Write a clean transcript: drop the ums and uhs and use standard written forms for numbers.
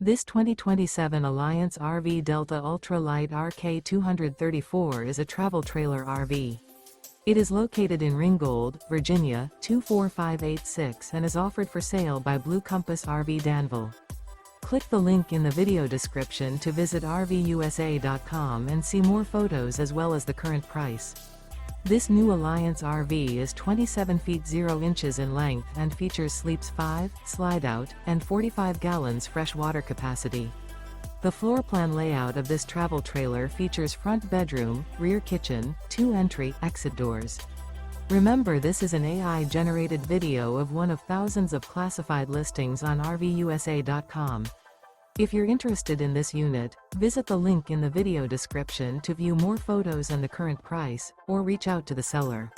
This 2027 Alliance RV Delta Ultra Lite RK234 is a travel trailer RV. It is located in Ringgold, Virginia, 24586 and is offered for sale by Blue Compass RV Danville. Click the link in the video description to visit RVUSA.com and see more photos as well as the current price. This new Alliance RV is 27 feet 0 inches in length and features sleeps 5, slide-out, and 45 gallons fresh water capacity. The floor plan layout of this travel trailer features front bedroom, rear kitchen, 2 entry/exit doors. Remember, this is an AI-generated video of one of thousands of classified listings on RVUSA.com. If you're interested in this unit, visit the link in the video description to view more photos and the current price, or reach out to the seller.